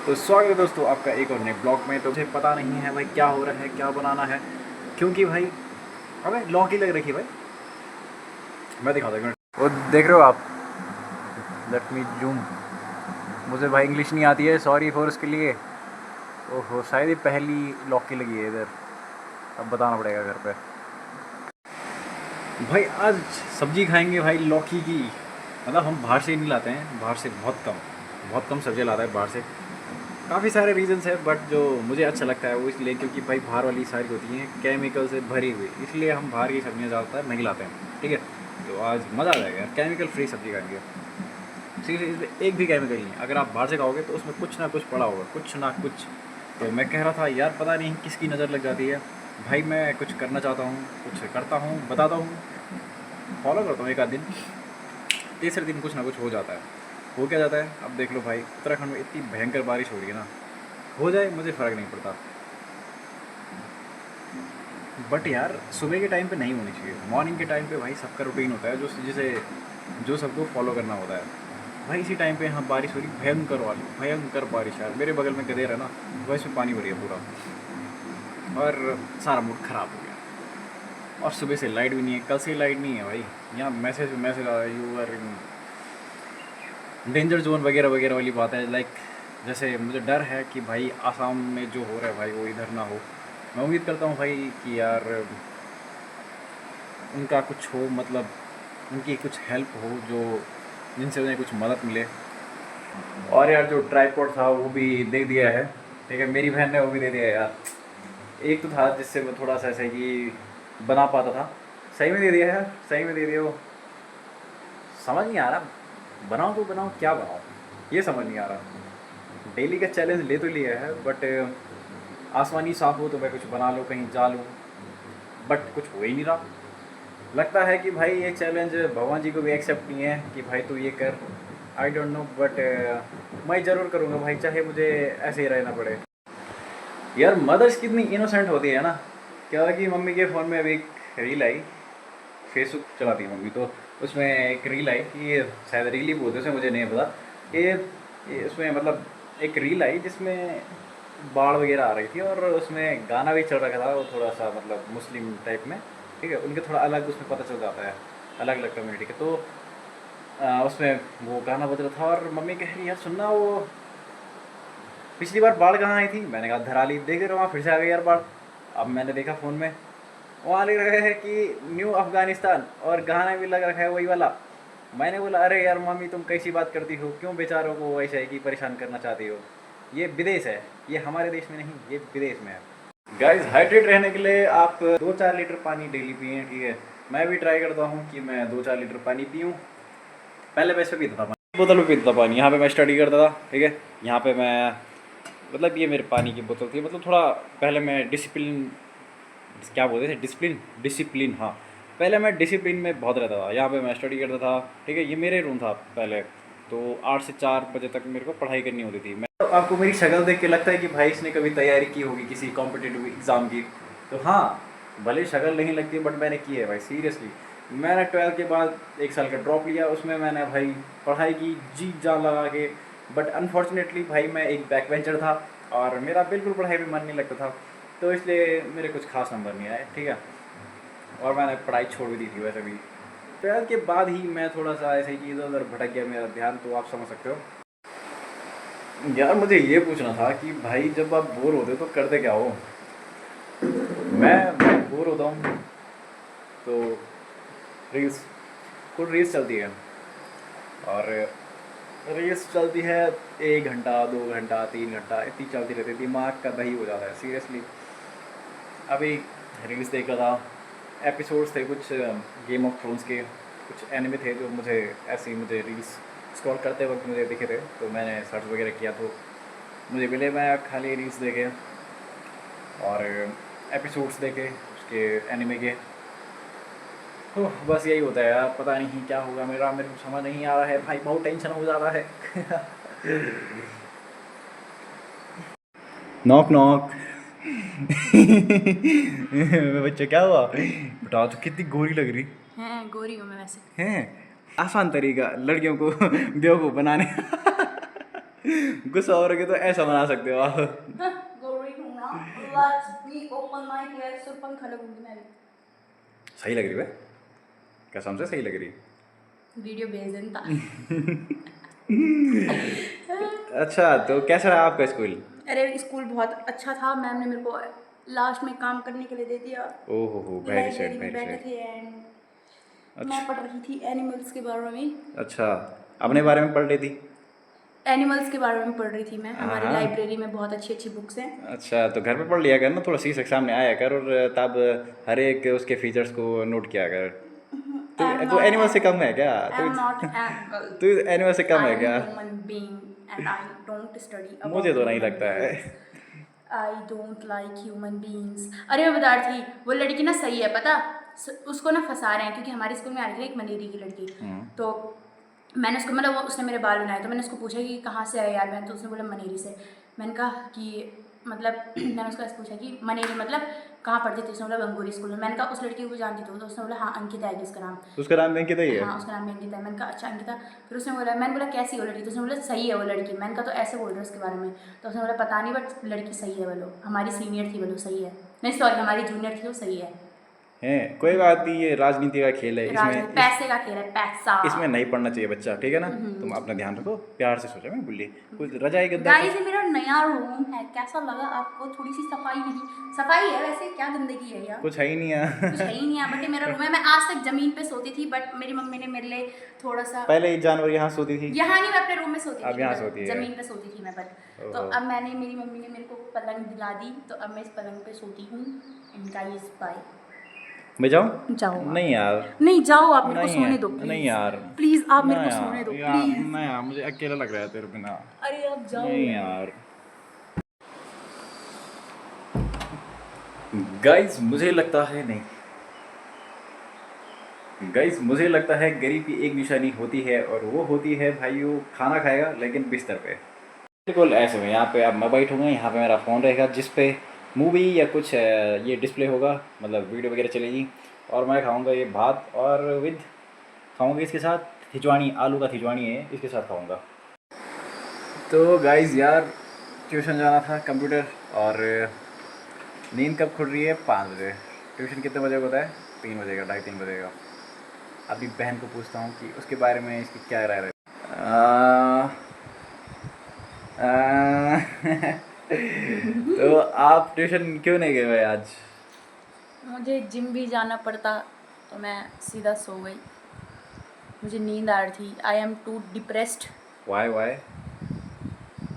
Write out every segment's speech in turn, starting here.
तो स्वागत है दोस्तों आपका एक और नए ब्लॉग में। तो मुझे पता नहीं है भाई क्या हो रहा है, क्या बनाना है, क्योंकि भाई अबे लॉक ही लग रखी है भाई। मैं दिखाता हूँ, वो देख रहे हो आप, लेट मी जूम। मुझे भाई इंग्लिश नहीं आती है, सॉरी फॉर उसके लिए। ओहो, शायद ये पहली लॉक की लगी है इधर, अब बताना पड़ेगा घर पे। भाई आज सब्जी खाएंगे भाई, लौकी की। मतलब हम बाहर से ही नहीं लाते हैं, बाहर से बहुत कम सब्जियाँ लाता है बाहर से। काफ़ी सारे रीजंस है, बट जो मुझे अच्छा लगता है वो इसलिए क्योंकि भाई बाहर वाली सारी होती हैं केमिकल से भरी हुई, इसलिए हम बाहर की सब्जियाँ ज़्यादातर नहीं लाते हैं। ठीक है, तो आज मज़ा आ जाएगा, केमिकल फ्री सब्जी खाएंगे। सीरियसली इसमें एक भी केमिकल नहीं है, अगर आप बाहर से खाओगे तो उसमें कुछ ना कुछ पड़ा होगा, कुछ ना कुछ। तो मैं कह रहा था यार, पता नहीं किसकी नज़र लग जाती है भाई। मैं कुछ करना चाहता हूँ, कुछ करता हूँ, बताता हूँ, फॉलो करता हूँ एक आध दिन, तीसरे दिन कुछ ना कुछ हो जाता है। हो क्या जाता है अब देख लो भाई, उत्तराखंड में इतनी भयंकर बारिश हो रही है ना, हो जाए मुझे फ़र्क नहीं पड़ता, बट यार सुबह के टाइम पे नहीं होनी चाहिए। मॉर्निंग के टाइम पे भाई सबका रूटीन होता है जो सबको फॉलो करना होता है। भाई इसी टाइम पे यहाँ बारिश हो रही, भयंकर वाली भयंकर बारिश यार। मेरे बगल में गदेर है ना, वैसे में पानी भरी है पूरा, और सारा मूड ख़राब हो गया। और सुबह से लाइट भी नहीं है, कल से लाइट नहीं है भाई। यहाँ मैसेज मैसेज आ रहा है, you are in danger zone वगैरह वगैरह वाली बात है। लाइक जैसे मुझे डर है कि भाई आसाम में जो हो रहा है भाई वो इधर ना हो। मैं उम्मीद करता हूँ भाई कि यार उनका कुछ हो, मतलब उनकी कुछ हेल्प हो, जो जिनसे उन्हें कुछ मदद मिले। और यार जो ट्राईपॉड था वो भी दे दिया है, ठीक है, मेरी बहन ने वो भी दे दिया है यार। एक तो था जिससे मैं थोड़ा सा ऐसे कि बना पाता था, सही में दे दिया है यार, सही में दे दिया वो। समझ नहीं आ रहा बनाऊँ तो बनाऊँ क्या बनाऊँ, ये समझ नहीं आ रहा। डेली का चैलेंज ले तो लिया है, बट आसमानी साफ हो तो मैं कुछ बना लूँ, कहीं जा लूँ, बट कुछ हो ही नहीं रहा। लगता है कि भाई ये चैलेंज भगवान जी को भी एक्सेप्ट नहीं है कि भाई तू ये कर। आई डोंट नो, बट मैं ज़रूर करूँगा भाई, चाहे मुझे ऐसे ही रहना पड़े। यार मदर्स कितनी इनोसेंट होती है ना। क्या है कि मम्मी के फ़ोन में अभी एक रील आई, फेसबुक चलाती है मम्मी, तो उसमें एक रील आई कि ये शायद रील ही बोलते हैं, मुझे नहीं पता कि ये उसमें मतलब एक रील आई जिसमें बाढ़ वगैरह आ रही थी, और उसमें गाना भी चल रखा था, वो थोड़ा सा मतलब मुस्लिम टाइप में। ठीक है, उनके थोड़ा अलग उसमें पता चल जाता है, अलग अलग कम्युनिटी के। तो उसमें वो गाना बज रहा था, और मम्मी कह रही यार सुनना, वो पिछली बार बाढ़ कहाँ आई थी। मैंने कहा धराली, देख रहे हो वहाँ फिर से आ गई यार बाढ़। अब मैंने देखा फ़ोन में, वहाँ लिख रहा है कि न्यू अफ़गानिस्तान, और गाना भी लग रखा है वही वाला। मैंने बोला अरे यार मम्मी तुम कैसी बात करती हो, क्यों बेचारों को ऐसे है कि परेशान करना चाहती हो। ये विदेश है, ये हमारे देश में नहीं, ये विदेश में है। गाइस हाइड्रेट रहने के लिए आप 2-4 लीटर पानी डेली पिए, ठीक है। मैं भी ट्राई करता हूँ कि मैं 2-4 लीटर पानी पीऊँ। पहले वैसे पीता था पानी, बोतल में पीता था पानी। यहाँ पे मैं स्टडी करता था, ठीक है, यहाँ पे मैं मतलब ये मेरे पानी की बोतल थी। मतलब थोड़ा पहले मैं डिसिप्लिन, क्या बोलते थे, डिसिप्लिन डिसिप्लिन, हाँ, पहले मैं डिसिप्लिन में बहुत रहता था। यहाँ पे मैं स्टडी करता था, ठीक है, ये मेरे रूम था पहले। तो 8 से 4 बजे तक मेरे को पढ़ाई करनी होती थी। मैं तो आपको मेरी शक्ल देख के लगता है कि भाई इसने कभी तैयारी की होगी किसी कॉम्पिटिटिव एग्ज़ाम की। तो हाँ, भले शक्ल नहीं लगती, बट मैंने की है भाई, सीरियसली। मैंने 12th के बाद 1 साल का ड्रॉप लिया, उसमें मैंने भाई पढ़ाई की जी जान लगा के। बट अनफॉर्चुनेटली भाई मैं एक बैक बेंचर था, और मेरा बिल्कुल पढ़ाई में मन नहीं लगता था, तो इसलिए मेरे कुछ खास नंबर नहीं आए, ठीक है। और मैंने पढ़ाई छोड़ भी दी थी वैसे भी। 12th के बाद ही मैं थोड़ा सा ऐसे ही इधर उधर भटक गया मेरा ध्यान, तो आप समझ सकते हो। यार मुझे ये पूछना था कि भाई जब आप बोर होते हो तो करते क्या हो। मैं बोर होता हूँ तो रील्स, कुछ रील्स चलती है, और रील्स चलती है 1 घंटा 2 घंटा 3 घंटा, इतनी चलती रहती है, दिमाग का दही हो जाता है सीरियसली। अभी रील्स देख रहा था, एपिसोड्स थे कुछ गेम ऑफ थ्रोन्स के, कुछ एनिमे थे जो मुझे ऐसे ही मुझे रील्स स्क्रॉल करते वक्त मुझे दिखे थे, तो मैंने सर्च वगैरह किया तो मुझे मिले। मैं खाली रील्स देखे और एपिसोड्स देखे उसके एनिमे के। तो बस यही होता है यार, पता नहीं क्या होगा मेरे को समझ नहीं आ रहा है भाई, बहुत टेंशन हो जा रहा है। Knock knock. बच्चा क्या हुआ, बता तो कितनी गोरी लग रही हैं, गोरी हूँ मैं वैसे। है। आसान तरीका लड़कियों को बेवकूफ़ बनाने का। गुस्सा हो रहे तो ऐसा बना सकते हो आप। सही लग रही है, कसम से सही लग रही है। वीडियो भेज देना। अच्छा, तो कैसा रहा आपका स्कूल? अरे स्कूल बहुत अच्छा था, मैम ने मेरे को लास्ट में काम करने के लिए दे दिया। ओहो हो, वेरी सैड, लाइब्रेरी में वेरी बैठे सैड। थे एंड मैं अच्छा पढ़ रही थी एनिमल्स के बारे में। अच्छा, अपने बारे में पढ़ रही थी? एनिमल्स के बारे में पढ़ रही थी मैं। हाँ हमारी हाँ। लाइब्रेरी में बहुत अच्छी अच्छी बुक्स हैं। अच्छा, तो घर पे पढ़ लिया कर ना, थोड़ा शीर्षक सामने आया कर और तब हर एक उसके फीचर्स को नोट किया कर। तू आई एम तू नॉट एनिमल से कम है क्या? आई तू एम नॉट एनिमल, तू एनिमल से कम आई है एम क्या? Human being and I don't study मुझे अबाउट तो नहीं ह्यूमन लगता है। Beings. I don't like human beings. अरे मैं बता रही थी, वो लड़की ना सही है पता, उसको ना फंसा रहे हैं क्योंकि हमारे स्कूल में आ रही थी एक मनेरी की लड़की। तो मैंने उसको मतलब उसने मेरे बाल बनाए तो मैंने उसको पूछा कि कहाँ से आए यार बहन, तो उसने बोला मनेरी से। मैंने कहा कि मतलब मैंने उसका ऐसे पूछा कि मनेरी मतलब कहाँ पढ़ती थी, उसने बोला गंगोरी स्कूल में। मैंने कहा उस लड़की को जानती तो उसने बोला हाँ अंकिता है जिसका नाम। उसका नाम अंकिता ही है? हाँ उसका नाम भी अंकिता है। मैंने कहा अच्छा अंकिता। फिर उसने बोला, मैंने बोला कैसी है वो लड़की, तो उसने बोला सही है वो लड़की। मैंने कहा तो ऐसे बोल रहे हो उसके बारे में, तो उसने बोला पता नहीं बट लड़की सही है, बोलो हमारी सीनियर थी, बोलो सही है, नहीं सॉरी हमारी जूनियर थी वो सही है। हैं, कोई बात नहीं, ये राजनीति का खेल है, राजनीति पैसे का खेल है, पैसा। इसमें नहीं पढ़ना चाहिए बच्चा, ठीक है ना? तुम अपना ध्यान रखो, प्यार से सोचा, मैं बोली कुछ रजाई गद्दा गाइस ये मेरा नया रूम है, कैसा लगा आपको? थोड़ी सी सफाई नहीं, सफाई है वैसे, क्या गंदगी है यार, कुछ है ही नहीं है। कुछ है ही नहीं है। बट ये मेरा रूम है, मैं आज तक जमीन पे सोती थी बट मेरी मम्मी ने मेरे लिए थोड़ा सा, पहले ही जानवर यहाँ सोती थी, यहाँ नहीं मैं अपने रूम में सोती अब थी, यहाँ सोती है। जमीन पे सोती थी मैं बट, तो ओहो। अब मैंने, मेरी मम्मी ने मेरे को पलंग दिला दी तो अब मैं इस पलंग पे सोती हूँ। And guys bye. मैं जाऊँ? जाओ आप। नहीं यार, नहीं जाओ आप, मेरे को नहीं सोने दो है, नहीं प्लीज, यार, प्लीज आप ना मेरे को यार, सोने दो यार प्लीज। ना यार, मुझे अकेला लग रहा है तेरे बिना। अरे आप जाओ नहीं यार। गाइस मुझे लगता है नहीं, गाइस मुझे लगता है गरीब की एक निशानी होती है और वो होती है भाइयों, खाना खाएगा लेकिन बिस्तर पे। बिल्कुल ऐसे में यहाँ पे अब मैं बैठूँगा, यहाँ पे मेरा फ़ोन रहेगा जिस पे मूवी या कुछ ये डिस्प्ले होगा, मतलब वीडियो वगैरह चलेगी, और मैं खाऊँगा ये भात और विद खाऊँगा इसके साथ खिचवानी, आलू का खिचवानी है इसके साथ खाऊँगा। तो गाइस यार ट्यूशन जाना था कंप्यूटर, और नींद कब खुल रही है? 5 बजे। ट्यूशन कितने बजे का होता है? 3 बजे का, 2:30 बजे का। अभी बहन को पूछता हूँ कि उसके बारे में इसकी क्या राय है। तो आप ट्यूशन क्यों नहीं गए भाई आज? मुझे जिम भी जाना पड़ता तो मैं सीधा सो गई, मुझे नींद आ रही थी। I am too depressed. Why why?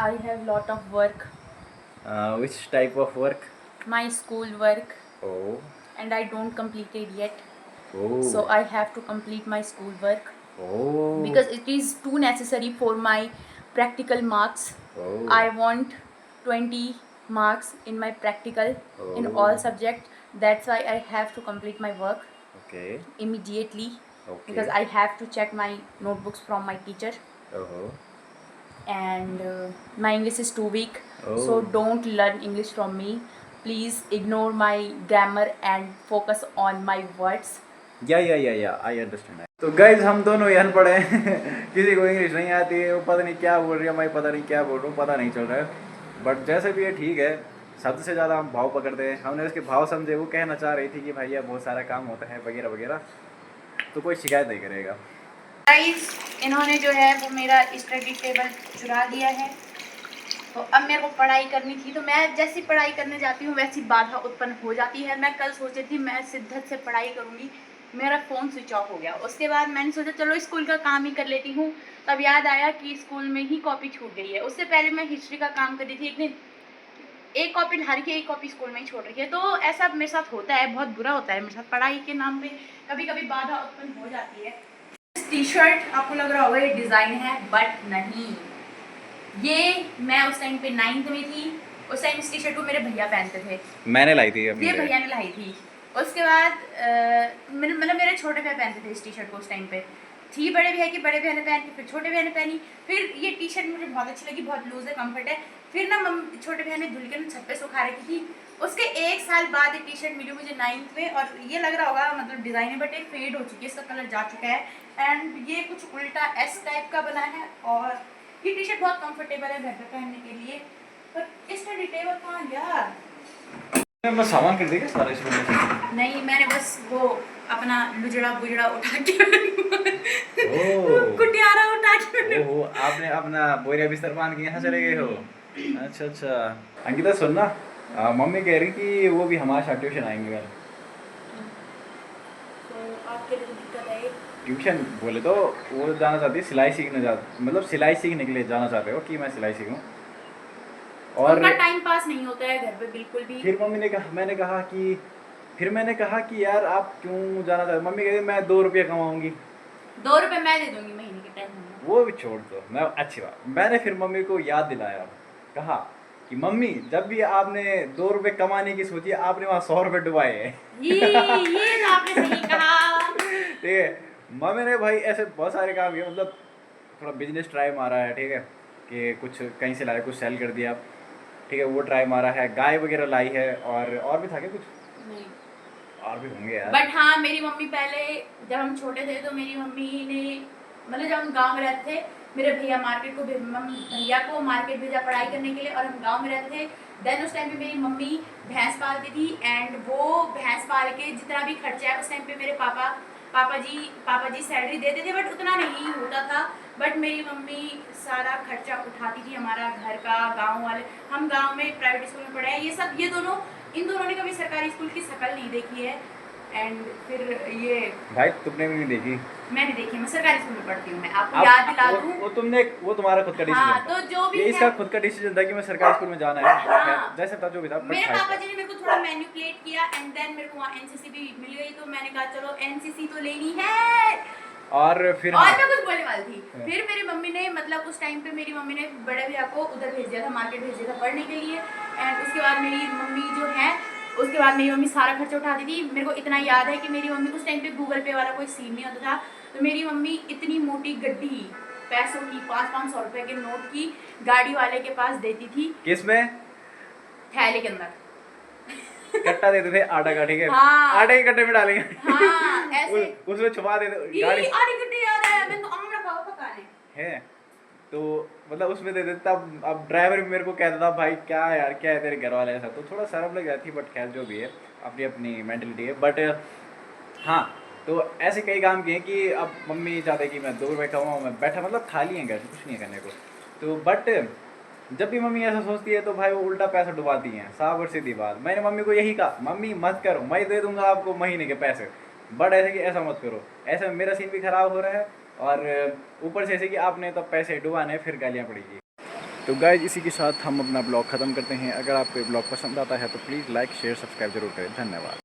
I have lot of work, which type of work? My school work oh and I don't completed yet, oh so I have to complete my school work oh because it is too necessary for my practical marks. Oh I want 20 marks in my practical in Oh. all subjects. That's why I have to complete my work okay immediately okay because I have to check my notebooks from my teacher ओहो and my English is too weak. Oh. So don't learn English from me. Please ignore my grammar and focus on my words. या I understand. तो guys हम दोनों ही अनपढ़ हैं। किसी को English नहीं आती है, वो पता नहीं क्या बोल रही है, मैं पता नहीं क्या बोल रहा हूँ, पता नहीं चल रहा है। बट जैसे भी है ठीक है, शब्द से ज़्यादा हम भाव पकड़ते हैं, हमने उसके भाव समझे। वो कहना चाह रही थी कि भैया बहुत सारा काम होता है वगैरह वगैरह, तो कोई शिकायत नहीं करेगा। गाइस इन्होंने जो है वो मेरा स्टडी टेबल चुरा दिया है, तो अब मेरे को पढ़ाई करनी थी, तो मैं जैसी पढ़ाई करने जाती हूँ वैसी बाधा उत्पन्न हो जाती है। मैं कल सोची थी मैं शिद्दत से पढ़ाई करूँगी, मेरा फ़ोन स्विच ऑफ हो गया। उसके बाद मैंने सोचा चलो स्कूल का काम ही कर लेती हूँ, तब याद आया कि स्कूल में ही कॉपी छूट गई है। उससे पहले मैं हिस्ट्री का काम कर रही थी, एक दिन एक कॉपी हर की एक कॉपी स्कूल में ही छोड़ रही है। तो ऐसा मेरे साथ होता है, बहुत बुरा होता है मेरे साथ, पढ़ाई के नाम पे कभी कभी बाधा उत्पन्न हो जाती है। टी शर्ट आपको लग रहा होगा ये डिज़ाइन है, बट नहीं, ये मैं उस टाइम पे 9th में थी, उस टाइम इस टी शर्ट को मेरे भैया पहनते थे, मैंने लाई थी अपने ये लिए। भैया ने लाई थी। उसके बाद मतलब मेरे छोटे भैया पहनते थे इस टी शर्ट को, उस टाइम पे थी बड़े भैया की, बड़े भैया ने पहन के फिर छोटे भैया ने पहनी। फिर ये टी शर्ट मुझे बहुत अच्छी लगी, बहुत लूज है, कम्फर्ट है। फिर ना छोटे भैया ने धुल के छत पे सुखा रखी थी। उसके 1 साल बाद ये टी शर्ट मिली मुझे 9th में, और ये लग रहा होगा मतलब डिज़ाइन है बट ये फेड हो चुकी है, इसका कलर जा चुका है। एंड ये कुछ उल्टा एस टाइप का बना है, और ये टी शर्ट बहुत कंफर्टेबल है घर पे पहनने के लिए, पर स्टडी टेबल कहाँ गया? मैं सामान कर देगा सारा इसमें से। नहीं, मैंने बस वो अपना लुजड़ा बुजड़ा उठा के ओह कुटियारा उठा के ओहो, आपने अपना बोरिया बिस्तर बांध के यहाँ चले गए हो। अच्छा अच्छा। अंकिता सुन ना, मम्मी कह रही कि वो भी हमारे साथ ट्यूशन आएंगे यार। तो आपके लिए तो दिक्कत है। ट्यूशन बोले तो वो जाना चाहती है सिलाई सीखने, मतलब सिलाई सीखने के लिए जाना चाहते हो कि मैं सिलाई सीखूं। और उनका टाइम पास नहीं होता है घर पे बिल्कुल भी। फिर मैंने कहा कि यार आप क्यों जाना चाहते हो? मम्मी कहती मैं 2 रुपये कमाऊंगी। 2 रुपए मैं दे दूंगी महीने के टाइम में। वो भी छोड़ दो, मैं अच्छी बात। मैंने फिर मम्मी को याद दिलाया, कहा कि मम्मी जब भी आपने 2 रुपये कमाने की सोची आपने वहाँ 100 रुपये डुबाए हैं। ये तो आपने सही कहा। ठीक है, मम्मी ने भाई ऐसे बहुत सारे काम किए, मतलब थोड़ा बिजनेस ट्राई मारा है, ठीक है, कि कुछ कहीं से लाया कुछ सेल कर दिया, ठीक है, वो ट्राई मारा है, गाय वगैरह लाई है, और भी था क्या कुछ? नहीं, और भी होंगे यार। बट हाँ, मेरी मम्मी पहले जब हम छोटे थे तो मेरी मम्मी ने, मतलब जब हम गांव में रहते थे, मेरे भैया भैया को मार्केट भेजा पढ़ाई करने के लिए, और हम गांव में रहते थे। देन उस टाइम पे मेरी मम्मी भैंस पालती थी, एंड वो भैंस पाल के जितना भी खर्चा है उस टाइम पे मेरे पापा जी सैलरी देते थे, बट उतना नहीं होता था। बट मेरी मम्मी सारा खर्चा उठाती थी हमारा घर का। गांव वाले, हम गांव में प्राइवेट स्कूल में पढ़े हैं, इन दोनों ने कभी सरकारी स्कूल की शक्ल नहीं देखी है। एंड फिर ये भाई तुमने भी नहीं देखी? मैंने देखी, मैं सरकारी स्कूल में पढ़ती हूँ। मैं आपको याद दिला दूँ, वो तुम्हारा खुद का डिसीजन हाँ, था। तो जो भी ये इसका खुद का डिसीजन था कि मैं सरकारी स्कूल में जाना है। हाँ। जैसे था जो भी था, मेरे पापा जी ने मेरे को थोड़ा मैनिपुलेट किया, एंड देन मेरे को वहाँ एनसीसी भी मिल गई, तो मैंने कहा चलो एनसीसी तो लेनी है। और फिर और हाँ। मैं कुछ बोलने वाली थी। फिर मेरी मम्मी ने, मतलब उस टाइम पे मेरी मम्मी ने बड़े भैया को उधर भेज दिया था, मार्केट भेज दिया था पढ़ने के लिए। एंड उसके बाद मेरी मम्मी सारा खर्चा उठाती थी। मेरे को इतना याद है कि मेरी मम्मी उस टाइम पे गूगल पे वाला कोई सीन नहीं होता था, तो मेरी मम्मी इतनी मोटी गड्डी पैसों की 500-500 रुपए के नोट की गाड़ी वाले के पास देती थी। किसमें? थैले के अंदर कट्टा देते थे आटा का, ठीक है, हाँ। आटे के कट्टे में डालेंगे, हाँ, ऐसे उसमें छुपा देते गाड़ी। आधी गड्डी याद है, मैंने तो आम रखा हुआ पकाने है, तो मतलब उसमें दे देता। अब ड्राइवर भी मेरे को कहता था भाई क्या यार क्या है तेरे घर वाले ऐसा, तो थोड़ा शर्म लग जाती, बट खैर जो भी है अपनी अपनी मेंटलिटी है। बट हाँ, तो ऐसे कई काम किए कि अब मम्मी चाहते कि मैं 2 रुपये कमाऊँ, मैं बैठा, मतलब खाली है घर, कुछ नहीं है करने को। तो बट जब भी मम्मी ऐसा सोचती है तो भाई वो उल्टा पैसा डुबाती हैं। साफ और सीधी बात, मैंने मम्मी को यही कहा, मम्मी मत करो, मैं दे दूंगा आपको महीने के पैसे, बट ऐसे कि ऐसा मत करो, ऐसे में मेरा सीन भी ख़राब हो रहा है, और ऊपर से ऐसे कि आपने तो पैसे डुबाने फिर गालियाँ पड़ेगी। तो गाइज इसी के साथ हम अपना ब्लॉग ख़त्म करते हैं। अगर आपको ये ब्लॉग पसंद आता है तो प्लीज़ लाइक शेयर सब्सक्राइब जरूर करें। धन्यवाद।